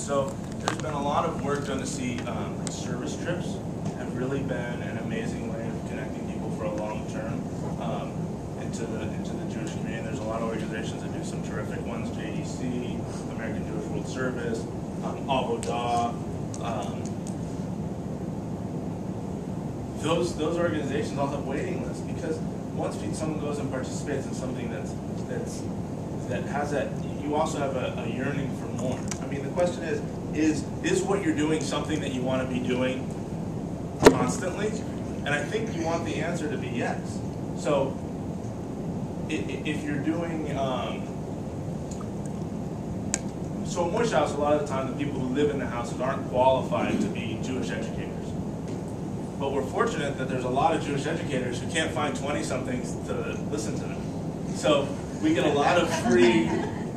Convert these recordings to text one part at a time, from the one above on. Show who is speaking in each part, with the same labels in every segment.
Speaker 1: so there's been a lot of work done to see like service trips have really been an amazing way of connecting people for a long term into the Jewish community. And there's a lot of organizations that do some terrific ones: JDC, American Jewish World Service, Avodah. Those organizations all have waiting lists, because once someone goes and participates in something that has that, you also have a yearning for more. I mean, the question is what you're doing something that you want to be doing constantly? And I think you want the answer to be yes. So if you're doing, so in Moishe House, a lot of the time the people who live in the houses aren't qualified to be Jewish educators. But we're fortunate that there's a lot of Jewish educators who can't find 20-somethings to listen to them. So we get a lot of free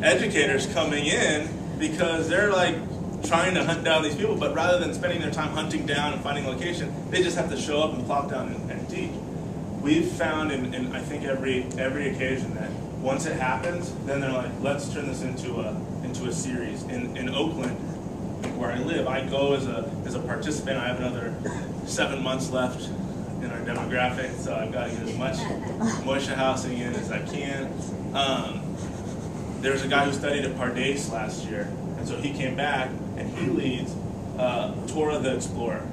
Speaker 1: educators coming in because they're like trying to hunt down these people, but rather than spending their time hunting down and finding location, they just have to show up and plop down and teach. We've found in I think every occasion that once it happens, then they're like, let's turn this into a series. In Oakland, where I live, I go as a participant. I have another 7 months left in our demographic, so I've got to get as much Moishe housing in as I can. There's a guy who studied at Pardes last year, and so he came back and he leads Torah the Explorer,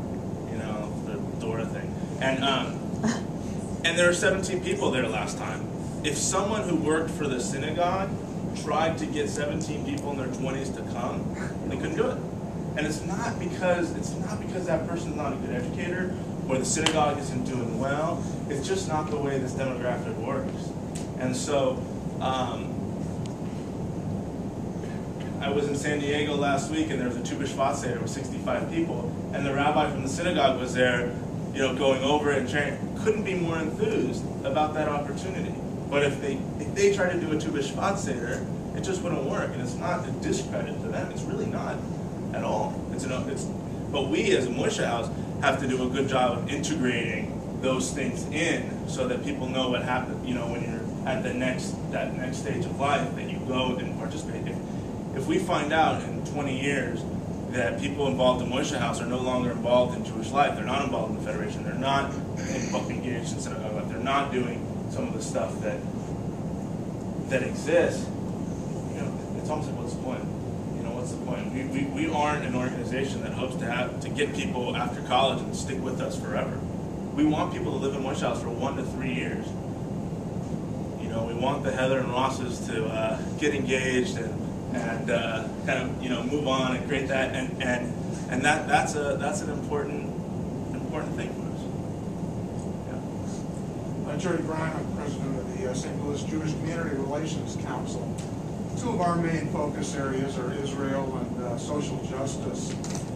Speaker 1: you know, the Dora thing. And there were 17 people there last time. If someone who worked for the synagogue tried to get 17 people in their 20s to come, they couldn't do it. And it's not because that person's not a good educator or the synagogue isn't doing well. It's just not the way this demographic works. And so I was in San Diego last week, and there was a Tu B'Shvat Seder with 65 people, and the rabbi from the synagogue was there, you know, going over it and sharing. Couldn't be more enthused about that opportunity. But if they try to do a Tu B'Shvat Seder, it just wouldn't work, and it's not a discredit to them. It's really not at all. But we as a Moishe House have to do a good job of integrating those things in so that people know what happened. You know, when you're at that next stage of life, that you go and participate. If we find out in 20 years that people involved in Moishe House are no longer involved in Jewish life, they're not involved in the Federation, they're not engaged in synagogue life, they're not doing some of the stuff that exists, you know, it's almost like, what's the point? You know, what's the point? We aren't an organization that hopes to get people after college and stick with us forever. We want people to live in Moishe House for 1 to 3 years. You know, we want the Heather and Rosses to get engaged and kind of, you know, move on and create that, and that's an important thing for us.
Speaker 2: Yeah. Jerry Bryan, I'm president of the St. Louis Jewish Community Relations Council. Two of our main focus areas are Israel and social justice.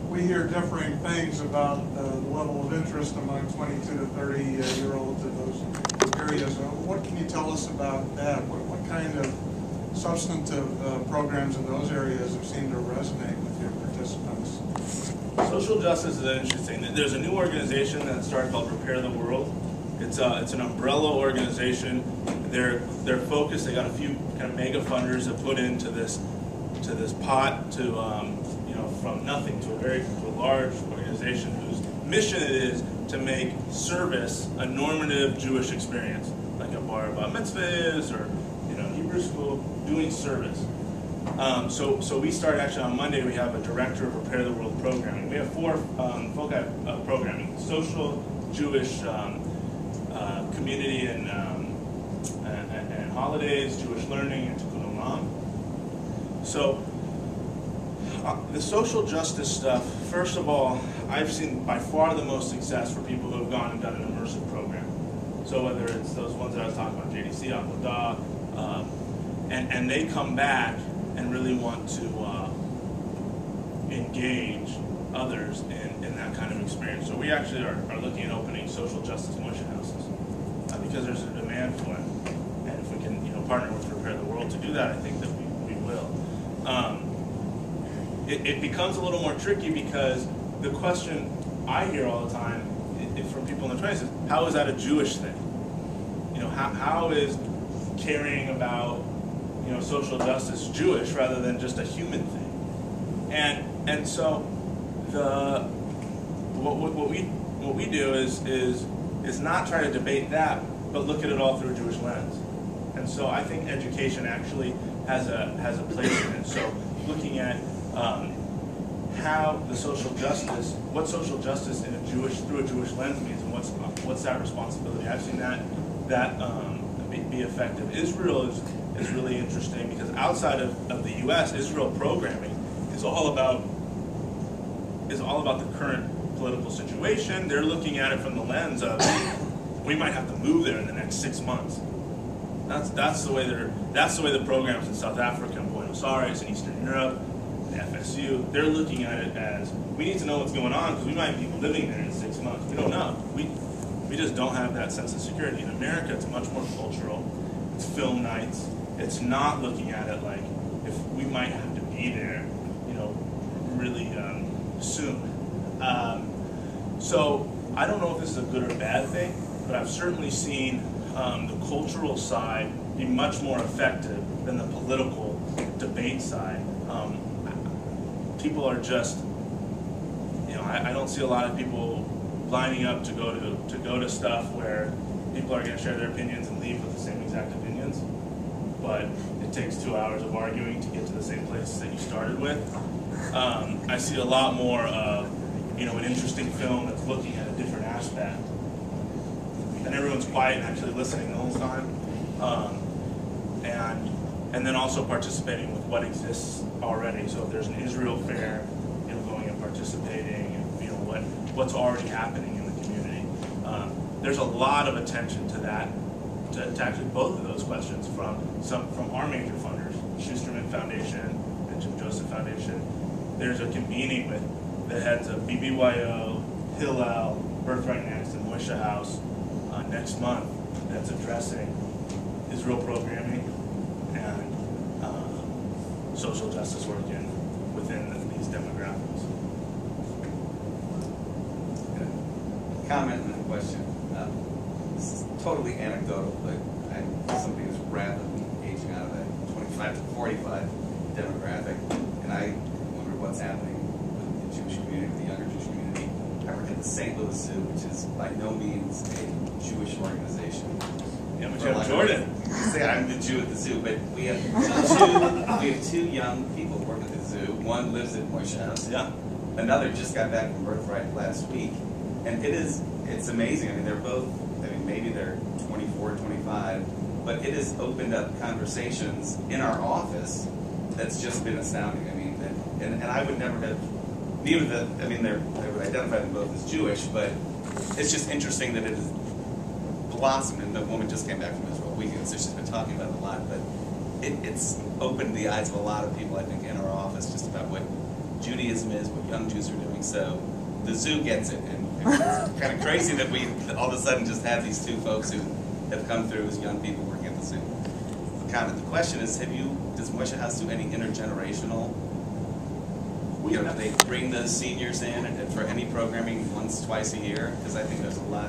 Speaker 2: We hear differing things about the level of interest among 22 to 30-year-olds in those areas. What can you tell us about that? What kind of substantive programs in those areas have seemed to resonate with your participants?
Speaker 1: Social justice is interesting. There's a new organization that started called Repair the World. It's an umbrella organization. They're focused. They got a few kind of mega funders that put into this pot to you know, from nothing to a large organization whose mission it is to make service a normative Jewish experience, like a bar mitzvahs or Hebrew school, doing service. So we started actually on Monday. We have a director of Repair the World programming. We have 4 foci of programming: social, Jewish, community and holidays, Jewish learning, and Tikkun Olam. So the social justice stuff. First of all, I've seen by far the most success for people who have gone and done an immersive program. So whether it's those ones that I was talking about, JDC, Avodah, and they come back and really want to engage others in that kind of experience. So we actually are looking at opening social justice Moishe houses because there's a demand for it. And if we can partner with Repair the World to do that, I think that we will. It becomes a little more tricky because the question I hear all the time from people in the 20s is, how is that a Jewish thing? How is caring about social justice Jewish rather than just a human thing? And And so what we do is not try to debate that, but look at it all through a Jewish lens. And so I think education actually has a place in it. So looking at how the what social justice through a Jewish lens means, and what's that responsibility. I've seen that be effective. Israel is really interesting because outside of the U.S., Israel programming is all about the current political situation. They're looking at it from the lens of we might have to move there in the next 6 months. That's the way the programs in South Africa and Buenos Aires and Eastern Europe, and FSU, they're looking at it as we need to know what's going on because we might be living there in 6 months. We don't know. We just don't have that sense of security. In America, it's much more cultural. It's film nights. It's not looking at it like if we might have to be there, really soon. So I don't know if this is a good or bad thing, but I've certainly seen the cultural side be much more effective than the political debate side. People are just, I don't see a lot of people lining up to go to stuff where people are going to share their opinions and leave with the same exact opinions, but it takes 2 hours of arguing to get to the same place that you started with. I see a lot more of, an interesting film that's looking at a different aspect, and everyone's quiet and actually listening the whole time, and then also participating with what exists already. So if there's an Israel fair, going and participating, and what's already happening in the community. There's a lot of attention to that, to actually both of those questions from our major funders, Schusterman Foundation and Jim Joseph Foundation. There's a convening with the heads of BBYO, Hillel, Birthright Next, and Moishe House next month that's addressing Israel programming and social justice work within these demographics.
Speaker 3: Comment and a question. This is totally anecdotal, but I'm somebody who's rapidly aging out of a 25 to 45 demographic, and I wonder what's happening with the Jewish community, with the younger Jewish community. I work at the St. Louis Zoo, which is by no means a Jewish organization.
Speaker 1: Yeah, but you have Jordan.
Speaker 3: You say I'm the Jew at the zoo, but we have two young people working at the zoo. One lives at Moishe House.
Speaker 1: Yeah.
Speaker 3: Another just got back from Birthright last week. And it's amazing. I mean, they're both, maybe they're 24, 25, but it has opened up conversations in our office that's just been astounding. I mean, and I would never have, they would identify them both as Jewish, but it's just interesting that it has blossomed, and the woman just came back from Israel a week ago, so she's been talking about it a lot, but it's opened the eyes of a lot of people, I think, in our office just about what Judaism is, what young Jews are doing, so the zoo gets it, and it's kind of crazy that we all of a sudden just have these two folks who have come through as young people working at the zoo. The question is, does Moishe House do any intergenerational, do they bring the seniors in for any programming once, twice a year? Because I think there's a lot